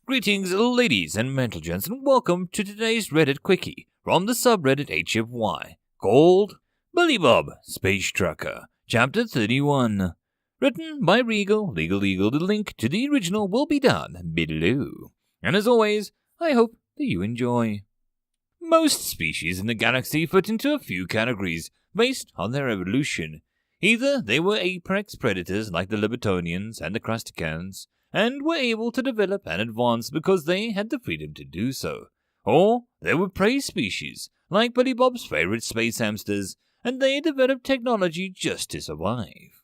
Greetings, ladies and gents, and welcome to today's Reddit Quickie from the subreddit HFY, called Billy Bob Space Trucker, Chapter 31. Written by Legal. The link to the original will be down below. And as always, I hope that you enjoy. Most species in the galaxy fit into a few categories based on their evolution. Either they were apex predators like the Libertonians and the Crusticans, and were able to develop and advance because they had the freedom to do so. Or they were prey species, like Billy Bob's favorite space hamsters, and they developed technology just to survive.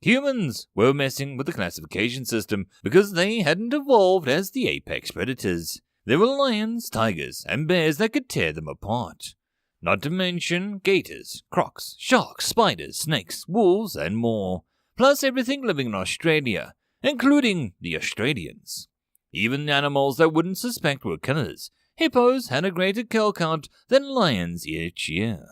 Humans were messing with the classification system because they hadn't evolved as the apex predators. There were lions, tigers, and bears that could tear them apart. Not to mention gators, crocs, sharks, spiders, snakes, wolves, and more. Plus everything living in Australia, including the Australians. Even animals that wouldn't suspect were killers. Hippos had a greater kill count than lions each year.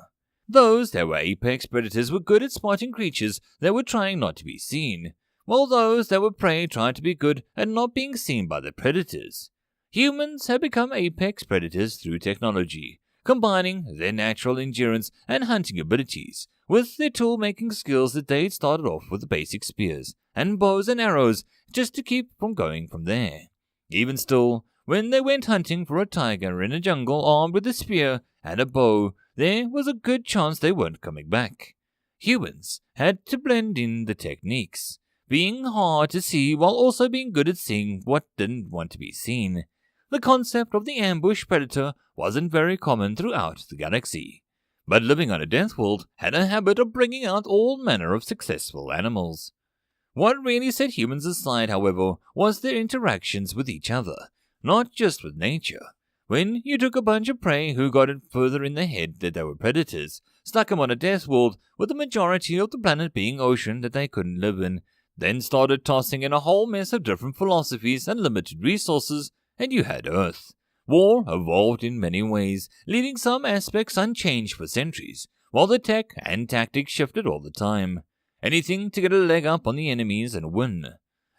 Those that were apex predators were good at spotting creatures that were trying not to be seen, while those that were prey tried to be good at not being seen by the predators. Humans had become apex predators through technology, combining their natural endurance and hunting abilities with their tool-making skills that they'd started off with the basic spears and bows and arrows just to keep from going from there. Even still, when they went hunting for a tiger in a jungle armed with a spear and a bow, there was a good chance they weren't coming back. Humans had to blend in the techniques, being hard to see while also being good at seeing what didn't want to be seen. The concept of the ambush predator wasn't very common throughout the galaxy, but living on a death world had a habit of bringing out all manner of successful animals. What really set humans aside, however, was their interactions with each other, not just with nature. When you took a bunch of prey who got it further in their head that they were predators, stuck them on a death world with the majority of the planet being ocean that they couldn't live in, then started tossing in a whole mess of different philosophies and limited resources, and you had Earth. War evolved in many ways, leaving some aspects unchanged for centuries, while the tech and tactics shifted all the time. Anything to get a leg up on the enemies and win.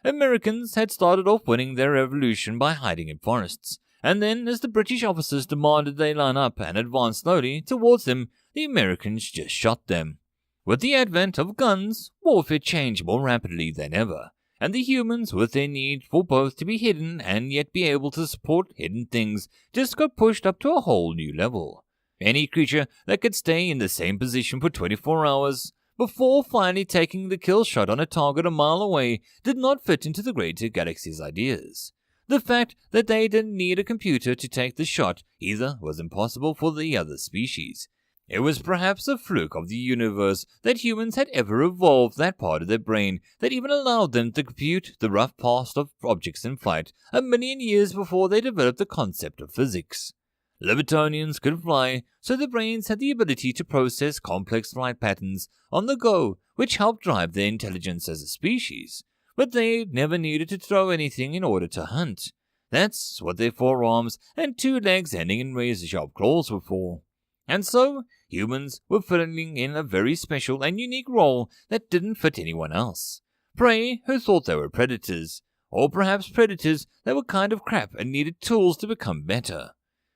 Americans had started off winning their revolution by hiding in forests, and then as the British officers demanded they line up and advance slowly towards them, the Americans just shot them. With the advent of guns, warfare changed more rapidly than ever, and the humans, with their need for both to be hidden and yet be able to support hidden things, just got pushed up to a whole new level. Any creature that could stay in the same position for 24 hours, before finally taking the kill shot on a target a mile away, did not fit into the greater galaxy's ideas. The fact that they didn't need a computer to take the shot either was impossible for the other species. It was perhaps a fluke of the universe that humans had ever evolved that part of their brain that even allowed them to compute the rough paths of objects in flight a million years before they developed the concept of physics. Libertonians could fly, so their brains had the ability to process complex flight patterns on the go, which helped drive their intelligence as a species. But they never needed to throw anything in order to hunt. That's what their forearms and 2 legs ending in razor-sharp claws were for. And so, humans were filling in a very special and unique role that didn't fit anyone else. Prey who thought they were predators, or perhaps predators that were kind of crap and needed tools to become better.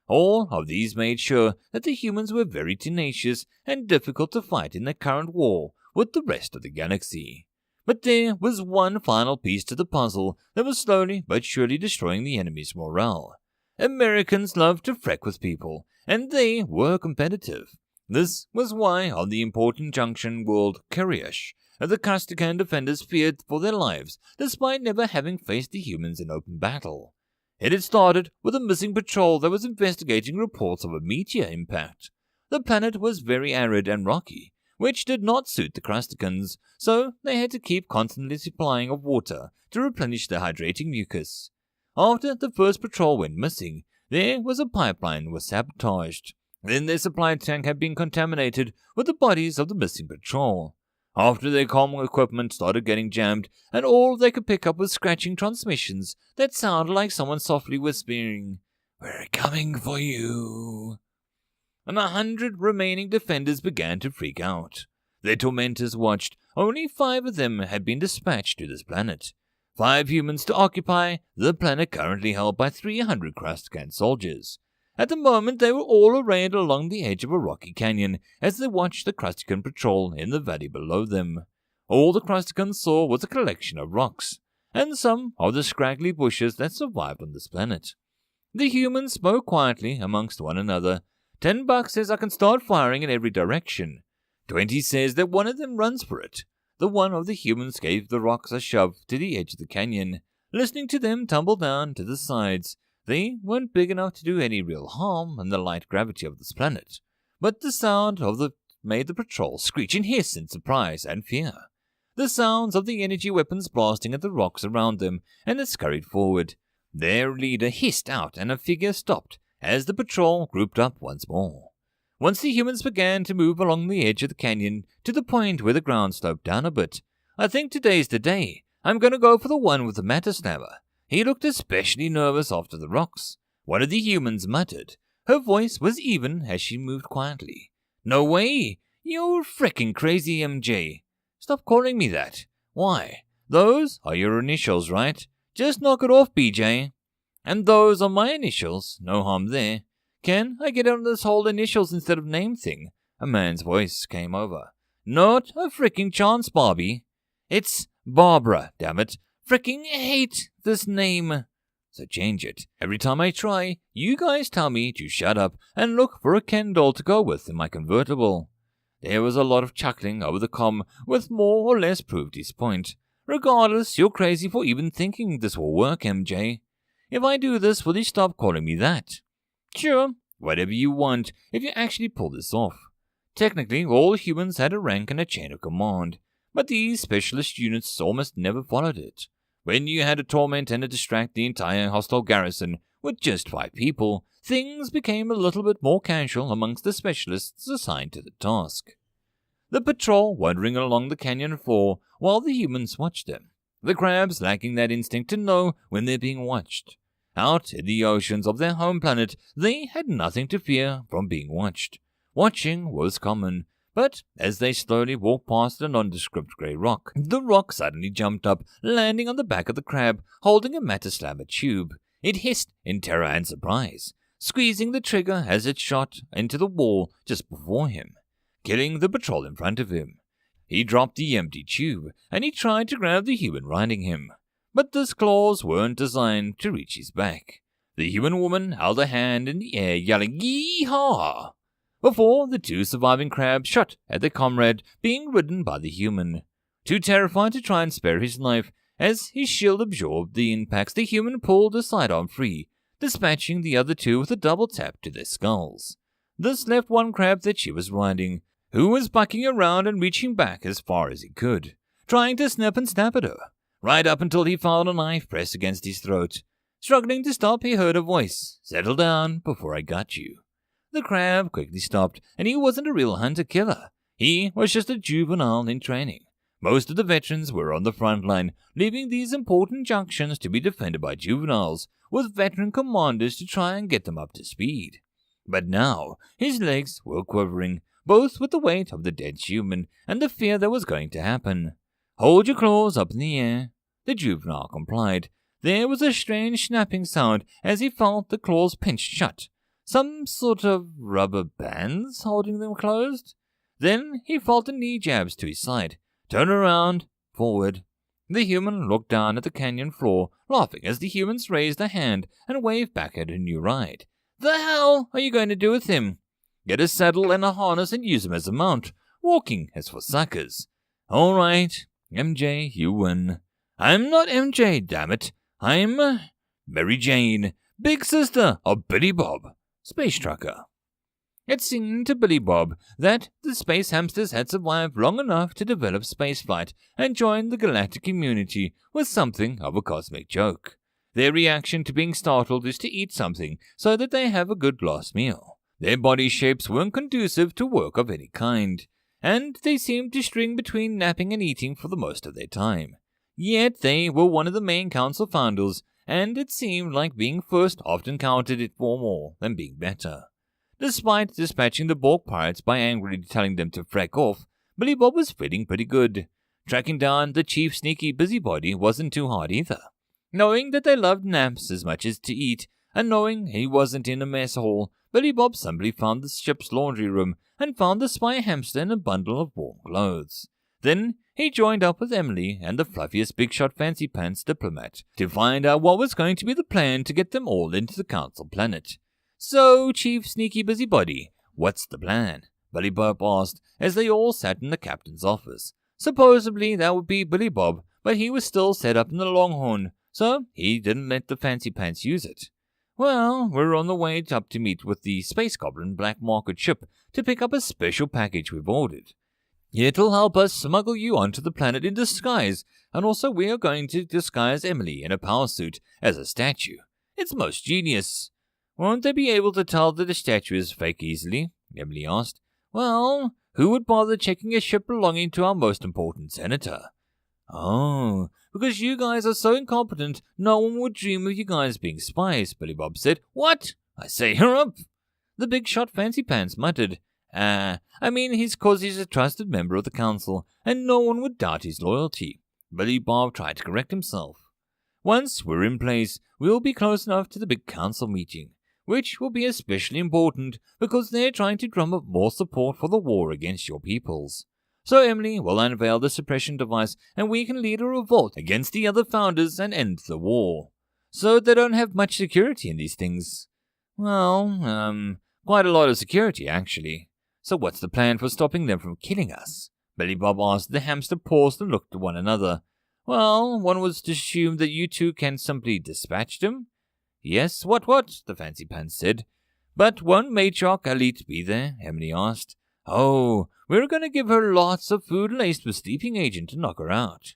All of these made sure that the humans were very tenacious and difficult to fight in the current war with the rest of the galaxy. But there was one final piece to the puzzle that was slowly but surely destroying the enemy's morale. Americans loved to freak with people, and they were competitive. This was why on the important junction world Kariash, the Crustican defenders feared for their lives despite never having faced the humans in open battle. It had started with a missing patrol that was investigating reports of a meteor impact. The planet was very arid and rocky, which did not suit the Crusticans, so they had to keep constantly supplying of water to replenish their hydrating mucus. After the first patrol went missing, there was a pipeline was sabotaged. Then their supply tank had been contaminated with the bodies of the missing patrol. After their comm equipment started getting jammed, and all they could pick up was scratching transmissions that sounded like someone softly whispering, "We're coming for you." And 100 remaining defenders began to freak out. Their tormentors watched. Only 5 of them had been dispatched to this planet. 5 humans to occupy the planet currently held by 300 Kruskan soldiers. At the moment, they were all arrayed along the edge of a rocky canyon as they watched the Kruskan patrol in the valley below them. All the Kruskan saw was a collection of rocks, and some of the scraggly bushes that survived on this planet. The humans spoke quietly amongst one another. $10 says I can start firing in every direction. 20 says that one of them runs for it. The one of the humans gave the rocks a shove to the edge of the canyon, listening to them tumble down to the sides. They weren't big enough to do any real harm in the light gravity of this planet, but the sound of them made the patrol screech and hiss in surprise and fear. The sounds of the energy weapons blasting at the rocks around them, and it scurried forward. Their leader hissed out, and a figure stopped as the patrol grouped up once more. Once the humans began to move along the edge of the canyon to the point where the ground sloped down a bit. I think today's the day. I'm going to go for the one with the matter slammer. He looked especially nervous after the rocks. One of the humans muttered. Her voice was even as she moved quietly. No way! You're frickin' crazy, MJ. Stop calling me that. Why? Those are your initials, right? Just knock it off, BJ. And those are my initials. No harm there. Can I get out of this whole initials instead of name thing? A man's voice came over. Not a frickin' chance, Barbie. It's Barbara, damn it. Frickin' hate this name. So change it. Every time I try, you guys tell me to shut up and look for a Ken doll to go with in my convertible. There was a lot of chuckling over the comm, with more or less proved his point. Regardless, you're crazy for even thinking this will work, MJ. If I do this, will you stop calling me that? Sure, whatever you want, if you actually pull this off. Technically, all humans had a rank and a chain of command, but these specialist units almost never followed it. When you had to torment and to distract the entire hostile garrison with just 5 people, things became a little bit more casual amongst the specialists assigned to the task. The patrol wandering along the canyon floor while the humans watched them, the crabs lacking that instinct to know when they're being watched. Out in the oceans of their home planet, they had nothing to fear from being watched. Watching was common, but as they slowly walked past a nondescript grey rock, the rock suddenly jumped up, landing on the back of the crab, holding a matter slammer tube. It hissed in terror and surprise, squeezing the trigger as it shot into the wall just before him, killing the patrol in front of him. He dropped the empty tube, and he tried to grab the human riding him, but those claws weren't designed to reach his back. The human woman held a hand in the air, yelling, "Yee-haw!" before the 2 surviving crabs shot at their comrade being ridden by the human. Too terrified to try and spare his life, as his shield absorbed the impacts, the human pulled a sidearm free, dispatching the other 2 with a double tap to their skulls. This left one crab that she was riding, who was bucking around and reaching back as far as he could, trying to snip and snap at her, right up until he found a knife pressed against his throat. Struggling to stop, he heard a voice, "Settle down before I got you." The crab quickly stopped, and he wasn't a real hunter-killer. He was just a juvenile in training. Most of the veterans were on the front line, leaving these important junctions to be defended by juveniles, with veteran commanders to try and get them up to speed. But now, his legs were quivering, both with the weight of the dead human and the fear that was going to happen. "Hold your claws up in the air." The juvenile complied. There was a strange snapping sound as he felt the claws pinched shut. Some sort of rubber bands holding them closed. Then he felt the knee jabs to his side. Turn around, forward. The human looked down at the canyon floor, laughing as the humans raised a hand and waved back at a new ride. "The hell are you going to do with him?" "Get a saddle and a harness and use him as a mount. Walking is for suckers." "All right, MJ, you win." "I'm not MJ, damn it. I'm Mary Jane, big sister of Billy Bob, space trucker." It seemed to Billy Bob that the space hamsters had survived long enough to develop spaceflight and join the galactic community with something of a cosmic joke. Their reaction to being startled is to eat something so that they have a good last meal. Their body shapes weren't conducive to work of any kind, and they seemed to string between napping and eating for the most of their time. Yet they were one of the main council founders, and it seemed like being first often counted it for more than being better. Despite dispatching the Borg pirates by angrily telling them to freck off, Billy Bob was feeling pretty good. tracking down the chief sneaky busybody wasn't too hard either. Knowing that they loved naps as much as to eat, and knowing he wasn't in a mess hall, Billy Bob simply found the ship's laundry room and found the spy hamster in a bundle of warm clothes. Then he joined up with Emily and the fluffiest big shot fancy pants diplomat to find out what was going to be the plan to get them all into the council planet. "So, Chief Sneaky Busybody, what's the plan?" Billy Bob asked as they all sat in the captain's office. Supposedly that would be Billy Bob, but he was still set up in the Longhorn, so he didn't let the fancy pants use it. "Well, we're on the way up to meet with the Space Goblin black market ship to pick up a special package we've ordered. It'll help us smuggle you onto the planet in disguise, and also we are going to disguise Emily in a power suit as a statue. It's most genius." "Won't they be able to tell that the statue is fake easily?" Emily asked. "Well, who would bother checking a ship belonging to our most important senator?" "Oh, because you guys are so incompetent, no one would dream of you guys being spies," Billy Bob said. "What? I say, you're up!" The big shot fancy pants muttered. He's 'cause he's a trusted member of the council, and no one would doubt his loyalty." Billy Bob tried to correct himself. "Once we're in place, we'll be close enough to the big council meeting, which will be especially important because they're trying to drum up more support for the war against your peoples. So Emily will unveil the suppression device and we can lead a revolt against the other founders and end the war. So they don't have much security in these things. Well, quite a lot of security, actually. So what's the plan for stopping them from killing us?" Billy Bob asked. The hamster paused and looked at one another. "Well, one was to assume that you two can simply dispatch them." "Yes, what? The fancy pants said. "But won't Matriarch Elite be there?" Emily asked. "Oh, we're going to give her lots of food laced with sleeping agent to knock her out."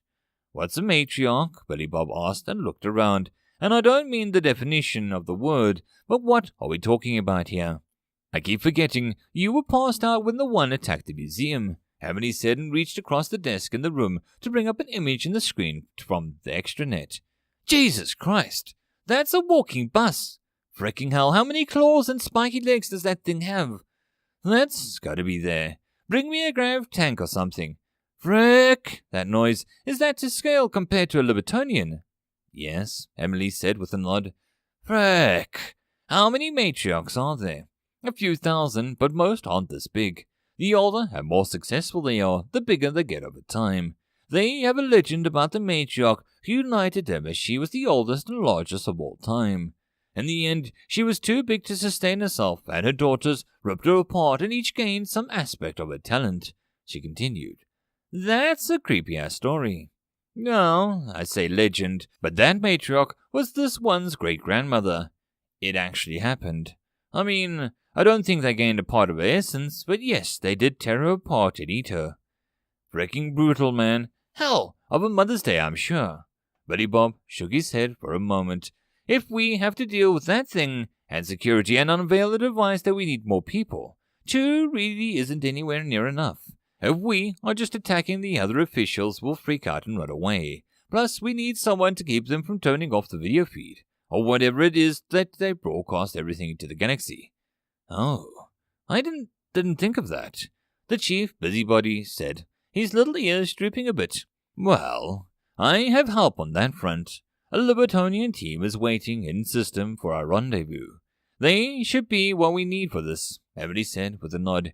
"What's a matriarch?" Billy Bob asked and looked around. "And I don't mean the definition of the word, but what are we talking about here?" "I keep forgetting you were passed out when the one attacked the museum," Emily said and reached across the desk in the room to bring up an image in the screen from the extranet. "Jesus Christ! That's a walking bus! Fricking hell, how many claws and spiky legs does that thing have? That's gotta be there. Bring me a grav tank or something." "Frick! That noise, is that to scale compared to a Libertonian?" "Yes," Emily said with a nod. "Frick! How many matriarchs are there?" "A few thousand, but most aren't this big. The older and more successful they are, the bigger they get over time. They have a legend about the matriarch who united them as she was the oldest and largest of all time. In the end, she was too big to sustain herself, and her daughters ripped her apart and each gained some aspect of her talent," she continued. "That's a creepy-ass story." "No, I say legend, but that matriarch was this one's great-grandmother. It actually happened. I don't think they gained a part of her essence, but yes, they did tear her apart and eat her. Fricking brutal, man. Hell, of a Mother's Day, I'm sure." Billy Bob shook his head for a moment. "If we have to deal with that thing and security and unveil a device that we need more people, 2 really isn't anywhere near enough. If we are just attacking the other officials, we'll freak out and run away. Plus, we need someone to keep them from turning off the video feed, or whatever it is that they broadcast everything into the galaxy." "Oh, I didn't think of that," the chief busybody said, his little ears drooping a bit. "Well, I have help on that front. A Libertonian team is waiting in system for our rendezvous. They should be what we need for this," Emily said with a nod.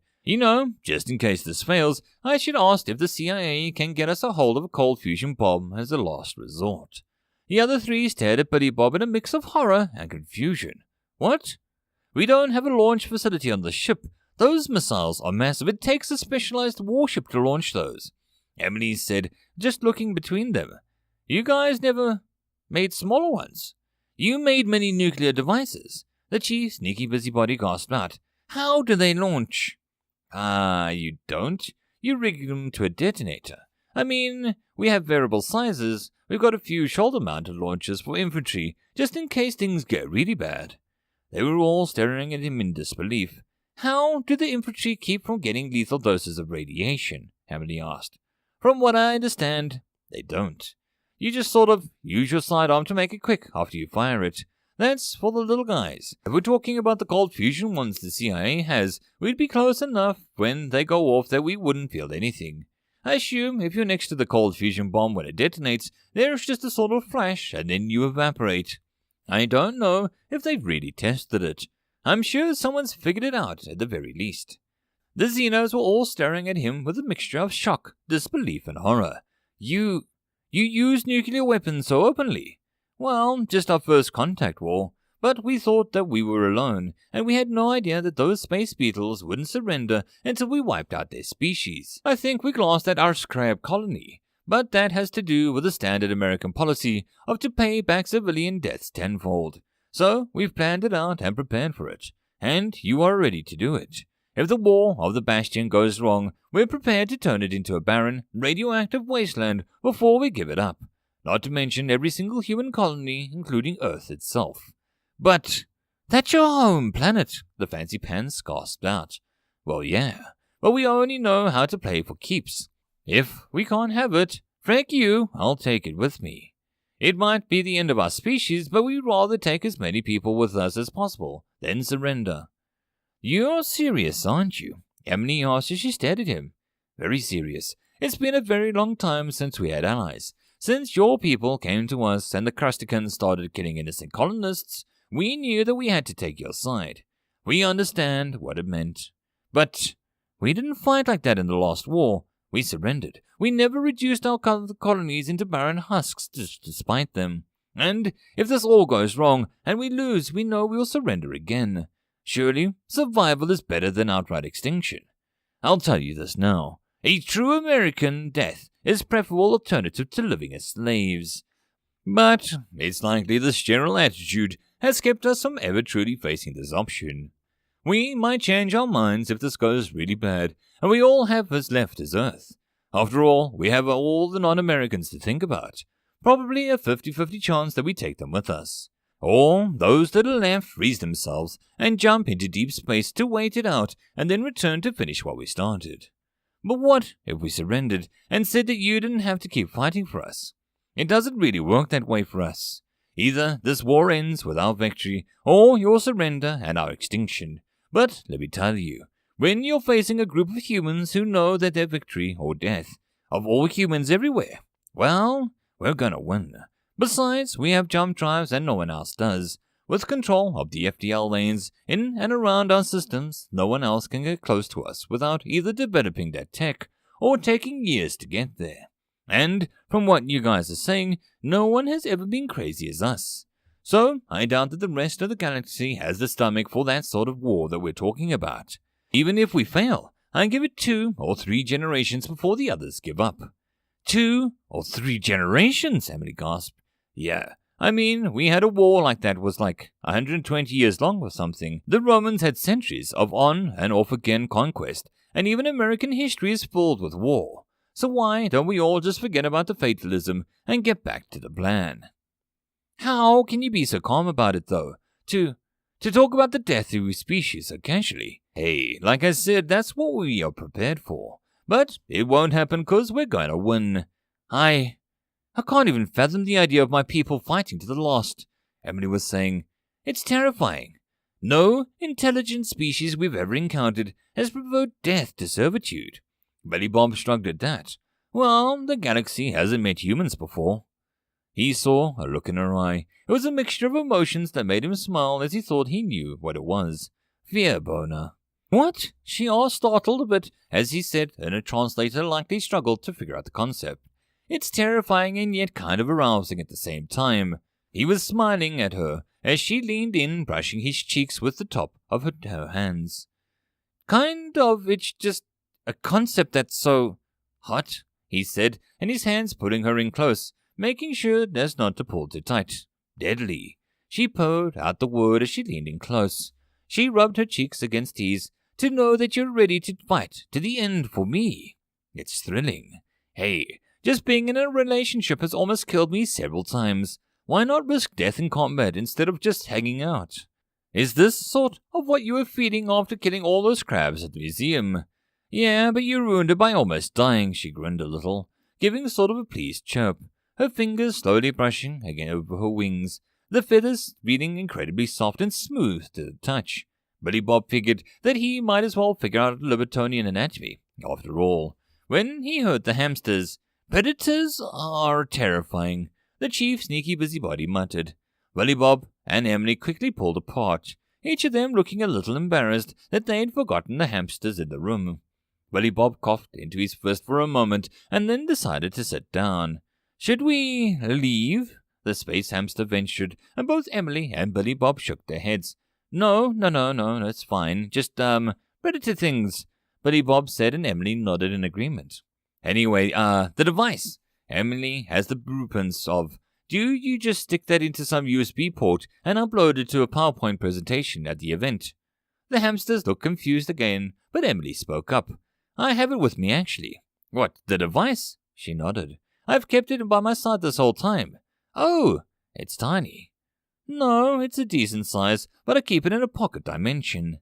Just in case this fails, I should ask if the CIA can get us a hold of a cold fusion bomb as a last resort." The other 3 stared at Billy Bob in a mix of horror and confusion. "What? We don't have a launch facility on the ship. Those missiles are massive. It takes a specialized warship to launch those," Emily said, just looking between them. "You guys never made smaller ones. You made many nuclear devices." The chief sneaky busybody gasped out. "How do they launch?" You don't. You rig them to a detonator. We have variable sizes. We've got a few shoulder-mounted launchers for infantry, just in case things get really bad." They were all staring at him in disbelief. "How do the infantry keep from getting lethal doses of radiation?" Emily asked. "From what I understand, they don't. You just sort of use your sidearm to make it quick after you fire it. That's for the little guys. If we're talking about the cold fusion ones the CIA has, we'd be close enough when they go off that we wouldn't feel anything. I assume if you're next to the cold fusion bomb when it detonates, there's just a sort of flash and then you evaporate. I don't know if they've really tested it. I'm sure someone's figured it out at the very least. The Xenos were all staring at him with a mixture of shock, disbelief, and horror. You use nuclear weapons so openly? Well, just our first contact war. But we thought that we were alone, and we had no idea that those space beetles wouldn't surrender until we wiped out their species. I think we glanced at our scrap colony, but that has to do with the standard American policy of to pay back civilian deaths tenfold. So we've planned it out and prepared for it, and you are ready to do it. If the war of the Bastion goes wrong, we're prepared to turn it into a barren, radioactive wasteland before we give it up, not to mention every single human colony, including Earth itself. But that's your home planet, the fancy pants gasped out. Well, yeah, but we only know how to play for keeps. If we can't have it, frick you, I'll take it with me. It might be the end of our species, but we'd rather take as many people with us as possible than surrender. You're serious, aren't you? Emily asked as she stared at him. Very serious. It's been a very long time since we had allies. Since your people came to us and the Crusticans started killing innocent colonists, we knew that we had to take your side. We understand what it meant. But we didn't fight like that in the last war. We surrendered. We never reduced our colonies into barren husks despite them. And if this all goes wrong and we lose, we know we'll surrender again. Surely, survival is better than outright extinction. I'll tell you this now. A true American death is a preferable alternative to living as slaves. But it's likely this general attitude has kept us from ever truly facing this option. We might change our minds if this goes really bad, and we all have us left as Earth. After all, we have all the non-Americans to think about. Probably a 50-50 chance that we take them with us. Or those that are left freeze themselves and jump into deep space to wait it out and then return to finish what we started. But what if we surrendered and said that you didn't have to keep fighting for us? It doesn't really work that way for us. Either this war ends with our victory, or your surrender and our extinction. But let me tell you, when you're facing a group of humans who know that their victory or death, of all humans everywhere, well, we're gonna win. Besides, we have jump drives and no one else does. With control of the FTL lanes in and around our systems, no one else can get close to us without either developing that tech or taking years to get there. And from what you guys are saying, no one has ever been crazy as us. So I doubt that the rest of the galaxy has the stomach for that sort of war that we're talking about. Even if we fail, I give it 2 or 3 generations before the others give up. 2 or 3 generations, Emily gasped. Yeah, I mean, we had a war like that was like 120 years long or something. The Romans had centuries of on and off again conquest, and even American history is filled with war. So why don't we all just forget about the fatalism and get back to the plan? How can you be so calm about it, though? To talk about the death of your species so casually? Hey, like I said, that's what we are prepared for. But it won't happen because we're going to win. I can't even fathom the idea of my people fighting to the last, Emily was saying. It's terrifying. No intelligent species we've ever encountered has preferred death to servitude. Belly Bob shrugged at that. Well, the galaxy hasn't met humans before. He saw a look in her eye. It was a mixture of emotions that made him smile as he thought he knew what it was. Fear boner. What? She asked, startled a bit, as he said, and a translator likely struggled to figure out the concept. It's terrifying and yet kind of arousing at the same time. He was smiling at her as she leaned in, brushing his cheeks with the top of her hands. Kind of, it's just a concept that's so hot, he said, and his hands pulling her in close, making sure as not to pull too tight. Deadly. She purred out the word as she leaned in close. She rubbed her cheeks against his, to know that you're ready to fight to the end for me. It's thrilling. Hey, just being in a relationship has almost killed me several times. Why not risk death in combat instead of just hanging out? Is this sort of what you were feeling after killing all those crabs at the museum? Yeah, but you ruined it by almost dying, she grinned a little, giving sort of a pleased chirp, her fingers slowly brushing again over her wings, the feathers feeling incredibly soft and smooth to the touch. Billy Bob figured that he might as well figure out Libertonian anatomy. After all, when he heard the hamsters. "Predators are terrifying," the chief sneaky busybody muttered. Willy Bob and Emily quickly pulled apart, each of them looking a little embarrassed that they had forgotten the hamsters in the room. Willy Bob coughed into his fist for a moment and then decided to sit down. "Should we leave?" the space hamster ventured, and both Emily and Billy Bob shook their heads. No, it's fine. Just, predator things," Billy Bob said, and Emily nodded in agreement. "Anyway, the device Emily has the blueprints of. Do you just stick that into some USB port and upload it to a PowerPoint presentation at the event?" The hamsters looked confused again, but Emily spoke up. "I have it with me, actually." "What, the device?" She nodded. "I've kept it by my side this whole time." "Oh, it's tiny." "No, it's a decent size, but I keep it in a pocket dimension."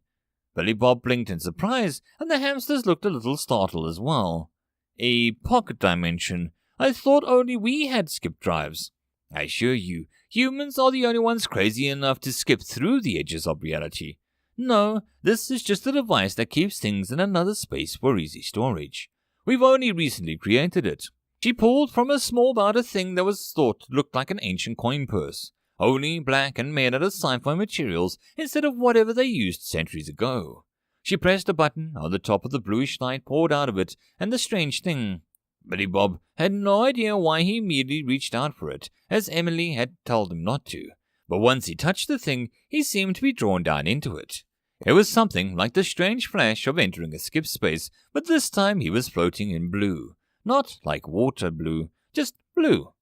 Billy Bob blinked in surprise, and the hamsters looked a little startled as well. "A pocket dimension? I thought only we had skip drives." "I assure you, humans are the only ones crazy enough to skip through the edges of reality. No, this is just a device that keeps things in another space for easy storage. We've only recently created it." She pulled from a small belt a thing that was thought looked like an ancient coin purse, only black and made out of sci-fi materials instead of whatever they used centuries ago. She pressed a button on the top of the bluish light poured out of it, and the strange thing. Billy Bob had no idea why he immediately reached out for it, as Emily had told him not to, but once he touched the thing, he seemed to be drawn down into it. It was something like the strange flash of entering a skip space, but this time he was floating in blue. Not like water blue, just blue.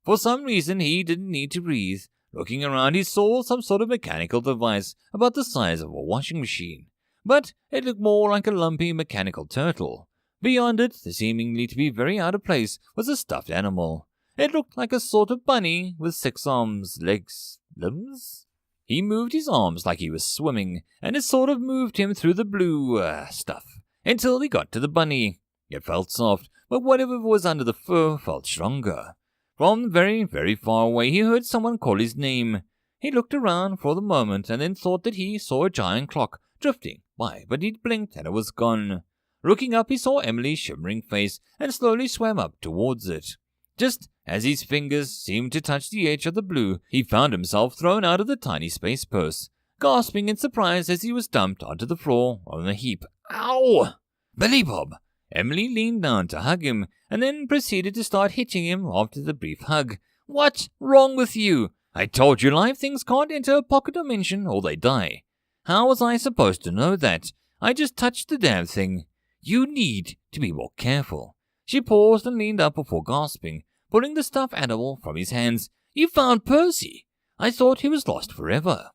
For some reason he didn't need to breathe. Looking around, he saw some sort of mechanical device about the size of a washing machine, but it looked more like a lumpy mechanical turtle. Beyond it, seemingly to be very out of place, was a stuffed animal. It looked like a sort of bunny with 6 arms, legs, limbs. He moved his arms like he was swimming, and it sort of moved him through the blue stuff, until he got to the bunny. It felt soft, but whatever was under the fur felt stronger. From very, very far away, he heard someone call his name. He looked around for the moment and then thought that he saw a giant clock drifting by, but he blinked and it was gone. Looking up, he saw Emily's shimmering face and slowly swam up towards it. Just as his fingers seemed to touch the edge of the blue, he found himself thrown out of the tiny space purse, gasping in surprise as he was dumped onto the floor on a heap. "Ow! Billy Bob!" Emily leaned down to hug him, and then proceeded to start hitching him after the brief hug. "What's wrong with you? I told you live things can't enter a pocket dimension or they die. How was I supposed to know that? I just touched the damn thing. You need to be more careful." She paused and leaned up before gasping, pulling the stuffed animal from his hands. "You found Percy! I thought he was lost forever."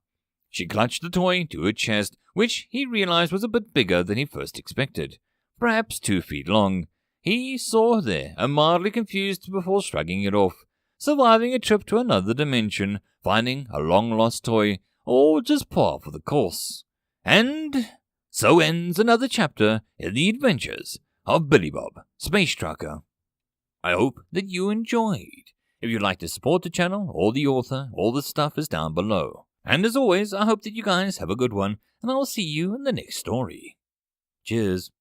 She clutched the toy to her chest, which he realized was a bit bigger than he first expected. Perhaps 2 feet long. He saw her there, and mildly confused before shrugging it off, surviving a trip to another dimension, finding a long-lost toy, or just par for the course. And so ends another chapter in the adventures of Billy Bob, Space Trucker. I hope that you enjoyed. If you'd like to support the channel or the author, all the stuff is down below. And as always, I hope that you guys have a good one, and I'll see you in the next story. Cheers.